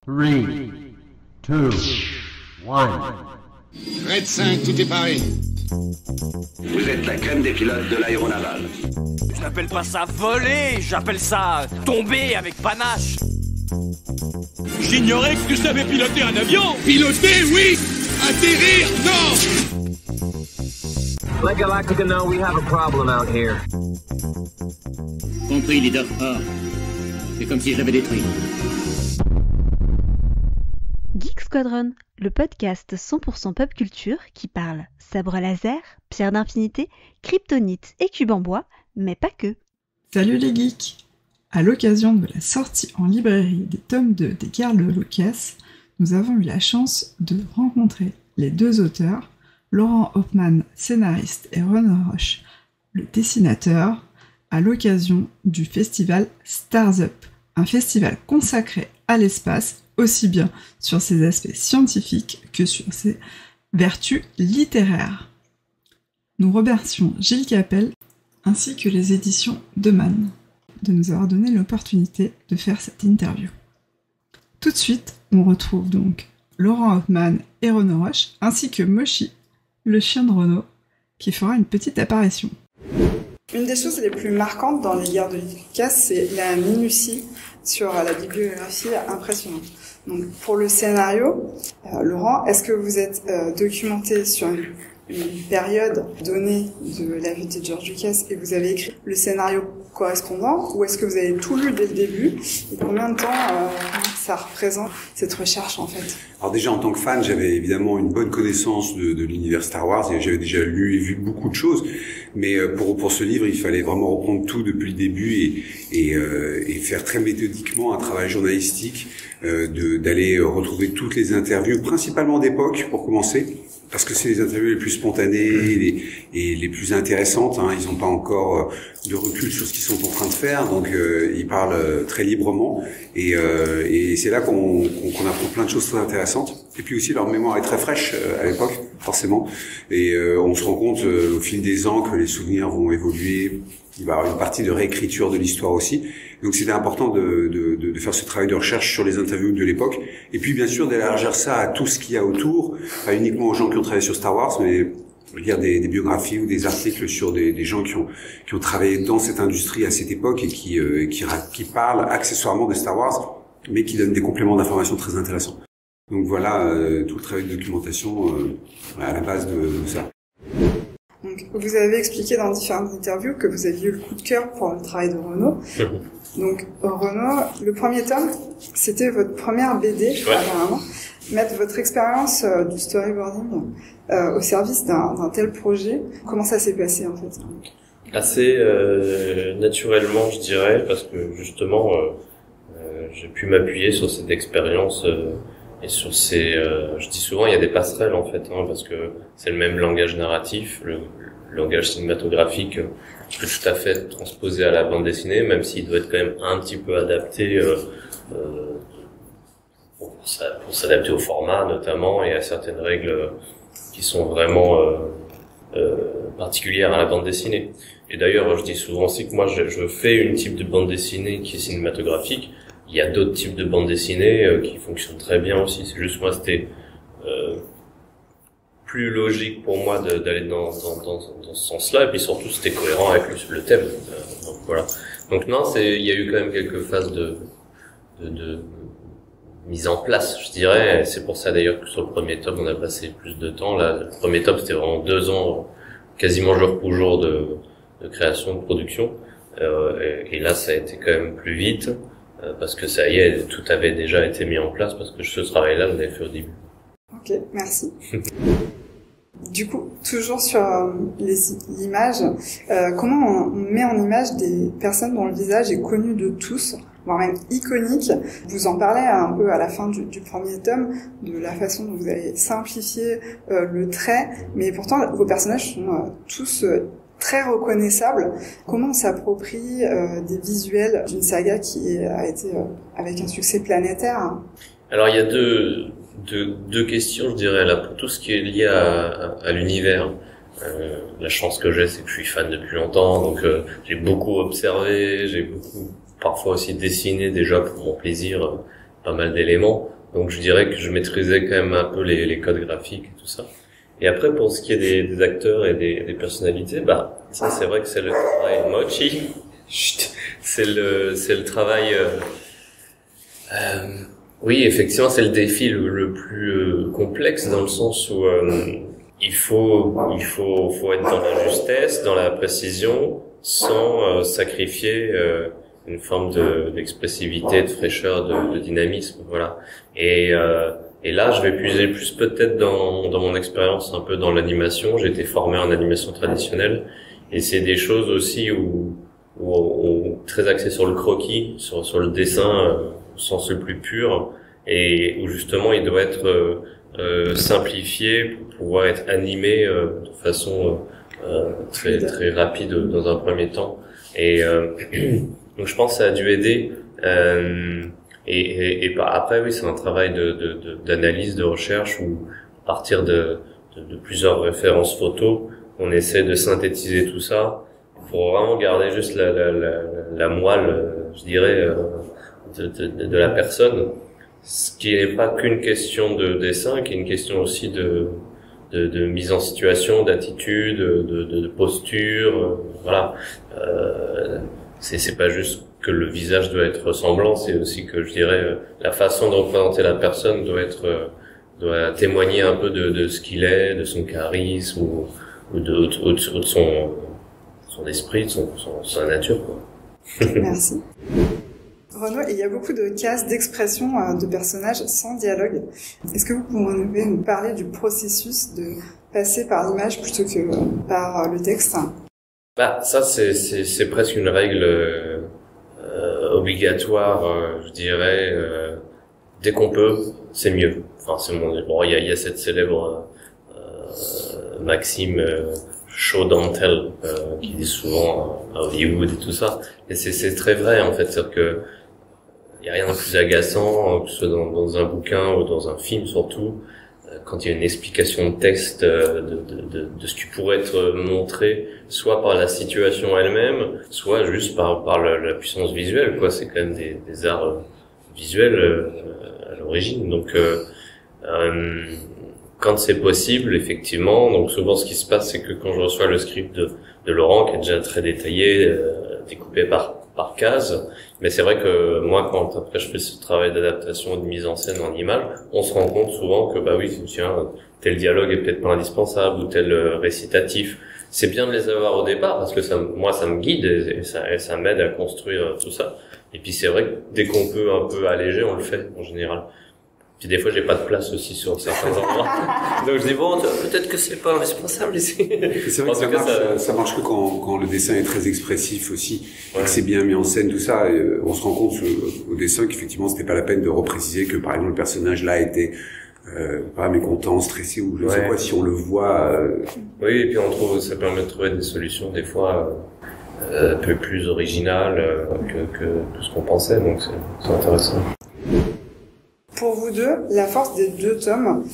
3, 2, 1. Red 5, tout est paré. Vous êtes la crème des pilotes de l'aéronaval. J'appelle pas ça voler, j'appelle ça tomber avec panache. J'ignorais que tu savais piloter un avion. Piloter, oui. Atterrir, non. Like Galactica know, we have a problem out here. Compris, leader. Ah, c'est comme si j'avais détruit. Geek Squadron, le podcast 100% pop culture qui parle sabre laser, pierre d'infinité, kryptonite et cube en bois, mais pas que. Salut les geeks! À l'occasion de la sortie en librairie des tomes 2 des Guerres de Lucas, nous avons eu la chance de rencontrer les deux auteurs, Laurent Hoffman, scénariste, et Renaud Roche, le dessinateur, à l'occasion du festival Stars Up, un festival consacré à l'espace, aussi bien sur ses aspects scientifiques que sur ses vertus littéraires. Nous remercions Gilles Capel ainsi que les éditions de Man de nous avoir donné l'opportunité de faire cette interview. Tout de suite, on retrouve donc Laurent Hoffman et Renaud Roche ainsi que Moshi, le chien de Renaud, qui fera une petite apparition. Une des choses les plus marquantes dans les Guerres de Lucas, c'est la minutie sur la bibliographie impressionnante. Donc, pour le scénario, Laurent, est-ce que vous êtes documenté sur une période donnée de la vie de George Lucas et vous avez écrit le scénario correspondant, ou est-ce que vous avez tout lu dès le début et combien de temps ça représente cette recherche en fait? Alors déjà en tant que fan, j'avais évidemment une bonne connaissance de l'univers Star Wars et j'avais déjà lu et vu beaucoup de choses, mais pour ce livre, il fallait vraiment reprendre tout depuis le début et faire très méthodiquement un travail journalistique, d'aller retrouver toutes les interviews, principalement d'époque pour commencer. Parce que c'est les interviews les plus spontanées et les plus intéressantes. Hein. Ils n'ont pas encore de recul sur ce qu'ils sont en train de faire, donc ils parlent très librement. Et c'est là qu'on apprend plein de choses très intéressantes. Et puis aussi, leur mémoire est très fraîche à l'époque, forcément. Et on se rend compte au fil des ans que les souvenirs vont évoluer. Il va y avoir une partie de réécriture de l'histoire aussi. Donc c'était important de faire ce travail de recherche sur les interviews de l'époque. Et puis bien sûr d'élargir ça à tout ce qu'il y a autour, pas uniquement aux gens qui ont travaillé sur Star Wars, mais lire des biographies ou des articles sur des gens qui ont travaillé dans cette industrie à cette époque et qui parlent accessoirement de Star Wars, mais qui donnent des compléments d'information très intéressants. Donc voilà tout le travail de documentation à la base de ça. Donc, vous avez expliqué dans différentes interviews que vous aviez eu le coup de cœur pour le travail de Renaud. Donc, Renaud, le premier tome, c'était votre première BD, apparemment. Mettre votre expérience du storyboarding au service d'un tel projet, comment ça s'est passé, en fait? Assez naturellement, je dirais, parce que justement, j'ai pu m'appuyer sur cette expérience et sur ces... je dis souvent, il y a des passerelles, en fait, hein, parce que c'est le même langage narratif, le langage cinématographique peut tout à fait être transposé à la bande dessinée, même s'il doit être quand même un petit peu adapté pour s'adapter au format, notamment, et à certaines règles qui sont vraiment particulières à la bande dessinée. Et d'ailleurs, je dis souvent aussi que moi, je fais une type de bande dessinée qui est cinématographique. Il y a d'autres types de bandes dessinées qui fonctionnent très bien aussi. C'est juste moi, c'était plus logique pour moi d'aller dans ce sens-là. Et puis surtout, c'était cohérent avec le thème. Donc voilà. Donc non, il y a eu quand même quelques phases de mise en place, je dirais. C'est pour ça d'ailleurs que sur le premier tome, on a passé plus de temps. Là, le premier tome, c'était vraiment 2 ans, quasiment jour pour jour de création, de production. Et là, ça a été quand même plus vite. Parce que ça y est, tout avait déjà été mis en place, parce que ce travail-là, on l'avait fait au début. Ok, merci. Du coup, toujours sur l'image, comment on met en image des personnes dont le visage est connu de tous, voire même iconique? Vous en parlez un peu à la fin du premier tome, de la façon dont vous avez simplifié le trait, mais pourtant, vos personnages sont tous... très reconnaissable. Comment on s'approprie des visuels d'une saga qui a été avec un succès planétaire? Alors il y a deux questions, je dirais, là, pour tout ce qui est lié à l'univers. La chance que j'ai, c'est que je suis fan depuis longtemps, donc j'ai beaucoup observé, j'ai beaucoup parfois aussi dessiné déjà pour mon plaisir pas mal d'éléments. Donc je dirais que je maîtrisais quand même un peu les codes graphiques et tout ça. Et après, pour ce qui est des acteurs et des personnalités, bah ça c'est vrai que c'est le travail mochi. Chut, c'est le travail. Oui, effectivement, c'est le défi le plus complexe dans le sens où il faut être dans la justesse, dans la précision, sans sacrifier une forme d'expressivité, de fraîcheur, de dynamisme, voilà. Et là, je vais puiser plus peut-être dans mon expérience un peu dans l'animation. J'ai été formé en animation traditionnelle et c'est des choses aussi où très axé sur le croquis, sur le dessin au sens le plus pur, et où justement il doit être simplifié pour pouvoir être animé de façon très très rapide dans un premier temps. Et donc je pense que ça a dû aider. Et après oui, c'est un travail d'analyse, de recherche où à partir de plusieurs références photos, on essaie de synthétiser tout ça pour vraiment garder juste la moelle, je dirais, de la personne. Ce qui n'est pas qu'une question de dessin, qui est une question aussi de mise en situation, d'attitude, de posture, voilà. C'est pas juste que le visage doit être ressemblant, c'est aussi que je dirais la façon de représenter la personne doit témoigner un peu de ce qu'il est, de son charisme ou de son esprit, de sa nature, quoi. Merci. Renaud, il y a beaucoup de cases d'expression de personnages sans dialogue. Est-ce que vous pouvez nous parler du processus de passer par l'image plutôt que par le texte? Bah, ça c'est presque une règle obligatoire, je dirais. Dès qu'on peut, c'est mieux. Enfin, c'est bon. Il y a cette célèbre maxime show don't tell qui dit souvent à Hollywood et tout ça. Et c'est très vrai en fait, c'est-à-dire que il y a rien de plus agaçant, que ce soit dans un bouquin ou dans un film surtout, quand il y a une explication de texte de ce qui pourrait être montré, soit par la situation elle-même, soit juste par la puissance visuelle, quoi. C'est quand même des arts visuels à l'origine. Donc quand c'est possible, effectivement, donc souvent ce qui se passe, c'est que quand je reçois le script de Laurent, qui est déjà très détaillé, découpé par case, mais c'est vrai que moi, quand après je fais ce travail d'adaptation et de mise en scène en image, on se rend compte souvent que bah oui, tiens, tel dialogue est peut-être pas indispensable ou tel récitatif. C'est bien de les avoir au départ parce que ça me guide et ça m'aide à construire tout ça. Et puis c'est vrai que dès qu'on peut un peu alléger, on le fait en général. Puis des fois, j'ai pas de place aussi sur certains endroits. Donc je dis bon, peut-être que c'est pas indispensable ici. C'est vrai que ça marche que quand le dessin est très expressif aussi, ouais. Et que c'est bien mis en scène, tout ça. Et on se rend compte au dessin qu'effectivement, c'était pas la peine de repréciser que par exemple le personnage là était pas mécontent, stressé ou je sais quoi. Si on le voit. Oui, et puis ça permet de trouver des solutions des fois un peu plus originales que ce qu'on pensait. Donc c'est intéressant. Pour vous deux, la force des 2 tomes,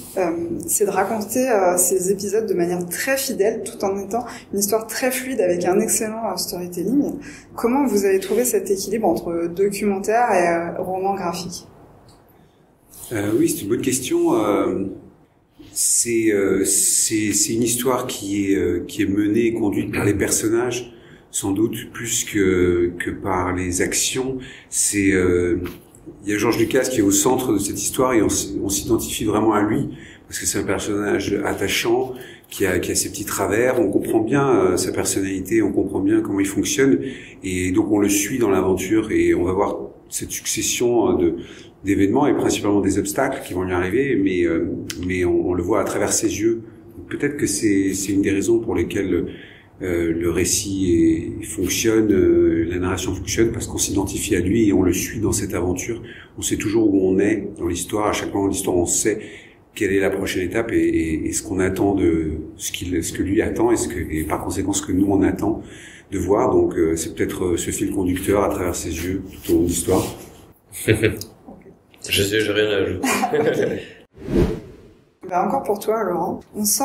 c'est de raconter ces épisodes de manière très fidèle, tout en étant une histoire très fluide avec un excellent storytelling. Comment vous avez trouvé cet équilibre entre documentaire et roman graphique? Oui, c'est une bonne question. C'est une histoire qui est menée et conduite par les personnages, sans doute plus que par les actions. Il y a George Lucas qui est au centre de cette histoire et on s'identifie vraiment à lui parce que c'est un personnage attachant qui a ses petits travers. On comprend bien sa personnalité, on comprend bien comment il fonctionne et donc on le suit dans l'aventure et on va voir cette succession d'événements et principalement des obstacles qui vont lui arriver, mais on le voit à travers ses yeux. Peut-être que c'est une des raisons pour lesquelles le récit fonctionne, la narration fonctionne parce qu'on s'identifie à lui et on le suit dans cette aventure. On sait toujours où on est dans l'histoire. À chaque moment de l'histoire, on sait quelle est la prochaine étape et ce qu'on attend de ce que lui attend et par conséquent ce que nous on attend de voir. Donc c'est peut-être ce fil conducteur à travers ses yeux tout au long de l'histoire. Je sais, j'ai rien à ajouter. Encore pour toi, Laurent, on sent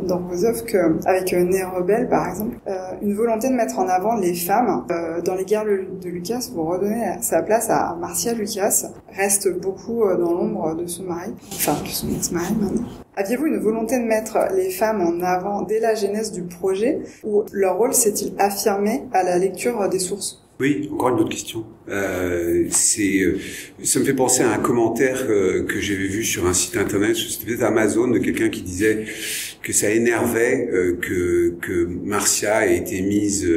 dans vos œuvres qu'avec Né rebelle, par exemple, une volonté de mettre en avant les femmes. Dans Les Guerres de Lucas, vous redonnez sa place à Marcia Lucas, reste beaucoup dans l'ombre de son mari, enfin de son ex-mari maintenant. Aviez-vous une volonté de mettre les femmes en avant dès la genèse du projet, ou leur rôle s'est-il affirmé à la lecture des sources ? Oui, encore une autre question. Ça me fait penser à un commentaire que j'avais vu sur un site internet, c'était peut-être Amazon, de quelqu'un qui disait que ça énervait que Marcia ait été mise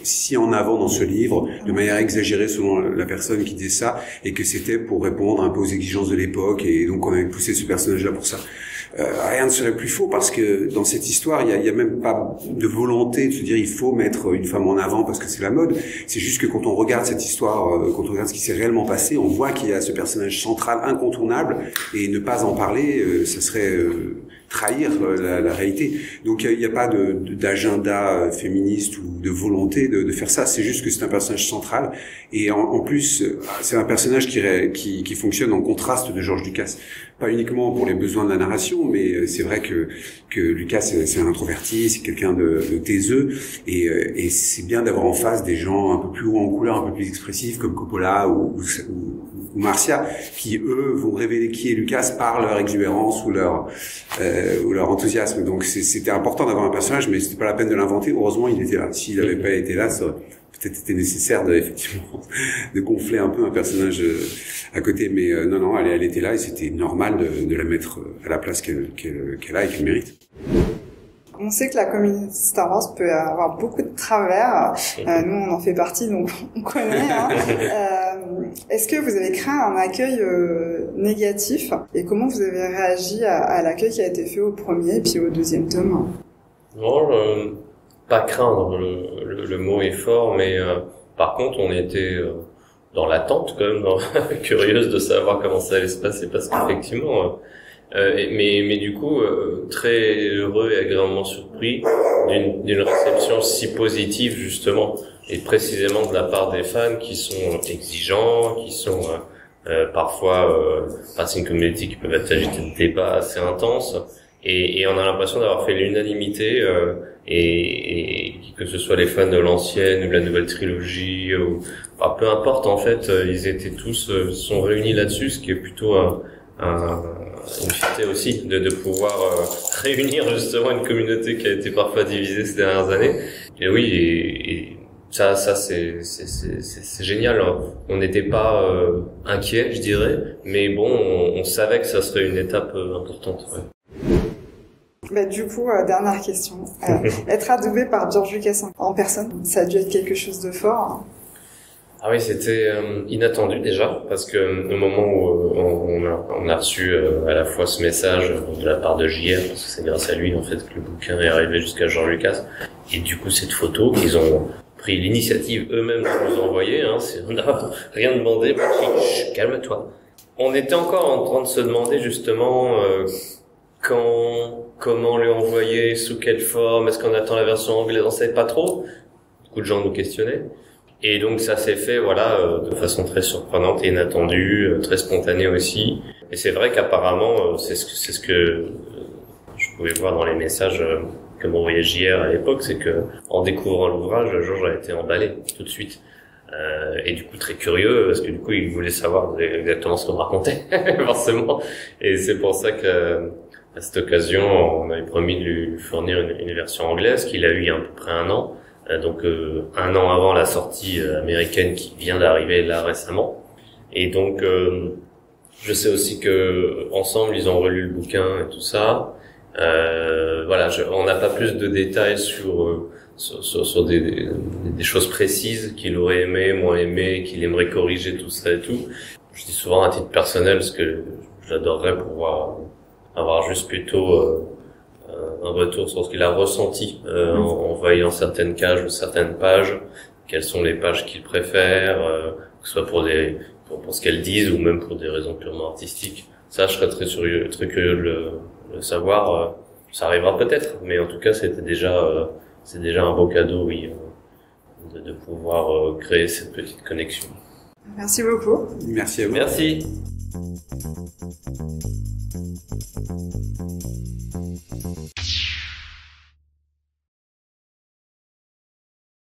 si en avant dans ce livre, de manière exagérée selon la personne qui disait ça, et que c'était pour répondre un peu aux exigences de l'époque, et donc on avait poussé ce personnage-là pour ça. Rien ne serait plus faux, parce que dans cette histoire, il y a même pas de volonté de se dire il faut mettre une femme en avant parce que c'est la mode. C'est juste que quand on regarde cette histoire, quand on regarde ce qui s'est réellement passé, on voit qu'il y a ce personnage central incontournable, et ne pas en parler, ça serait trahir la réalité. Donc il n'y a pas d'agenda féministe ou de volonté de faire ça. C'est juste que c'est un personnage central, et en plus c'est un personnage qui fonctionne en contraste de George Lucas. Pas uniquement pour les besoins de la narration, mais c'est vrai que Lucas c'est un introverti, c'est quelqu'un de taiseux, et c'est bien d'avoir en face des gens un peu plus haut en couleur, un peu plus expressifs comme Coppola ou Marcia, qui eux vont révéler qui est Lucas par leur exubérance ou leur enthousiasme. Donc c'était important d'avoir un personnage, mais c'était pas la peine de l'inventer. Heureusement il était là. S'il n'avait pas été là, ça aurait peut-être été nécessaire effectivement de gonfler un peu un personnage à côté, mais non, elle était là, et c'était normal de la mettre à la place qu'elle a et qu'elle mérite. On sait que la communauté Star Wars peut avoir beaucoup de travers. Nous, on en fait partie, donc on connaît. Est-ce que vous avez craint un accueil négatif, et comment vous avez réagi à l'accueil qui a été fait au premier et puis au deuxième tome ? Non, pas craindre, le mot est fort, mais par contre, on était dans l'attente quand même, curieuse de savoir comment ça allait se passer, parce qu'effectivement, mais du coup, très heureux et agréablement surpris d'une réception si positive justement, et précisément de la part des fans qui sont exigeants, qui sont parfois c'est une communauté qui peut être agitée de débats assez intenses, et on a l'impression d'avoir fait l'unanimité, et que ce soit les fans de l'ancienne ou de la nouvelle trilogie, ou peu importe en fait, ils étaient tous sont réunis là-dessus, ce qui est plutôt une fierté aussi de pouvoir réunir justement une communauté qui a été parfois divisée ces dernières années. Et oui, et ça c'est génial. On n'était pas inquiet, je dirais, mais bon, on savait que ça serait une étape importante. Ouais. Du coup, dernière question. Être adoubé par George Lucas en personne, ça a dû être quelque chose de fort. Ah oui, c'était inattendu déjà, parce que au moment où on a reçu à la fois ce message de la part de JR, parce que c'est grâce à lui en fait que le bouquin est arrivé jusqu'à George Lucas, et du coup cette photo qu'ils ont pris l'initiative eux-mêmes de nous envoyer, on n'a rien demandé, calme-toi. On était encore en train de se demander justement comment lui envoyer, sous quelle forme, est-ce qu'on attend la version anglaise, on savait pas trop. Beaucoup de gens nous questionnaient. Et donc ça s'est fait de façon très surprenante et inattendue, très spontanée aussi. Et c'est vrai qu'apparemment c'est ce que je pouvais voir dans les messages que m'envoyait JR à l'époque, c'est que en découvrant l'ouvrage, Georges a été emballé tout de suite. Et du coup très curieux, parce que du coup il voulait savoir exactement ce qu'on racontait forcément. Et c'est pour ça que à cette occasion on avait promis de lui fournir une version anglaise qu'il a eu il y a à peu près un an. Donc un an avant la sortie américaine qui vient d'arriver là récemment. Et donc je sais aussi que ensemble ils ont relu le bouquin et tout ça. On n'a pas plus de détails sur des choses précises qu'il aurait aimé, moins aimé, qu'il aimerait corriger, tout ça et tout. Je dis souvent à titre personnel, parce que j'adorerais pouvoir avoir juste plutôt un retour sur ce qu'il a ressenti en voyant certaines cases ou certaines pages, quelles sont les pages qu'il préfère, que ce soit pour ce qu'elles disent ou même pour des raisons purement artistiques. Ça, je serais très curieux de le savoir. Ça arrivera peut-être, mais en tout cas, c'est déjà un beau cadeau, oui, de pouvoir créer cette petite connexion. Merci beaucoup. Merci à vous. Merci.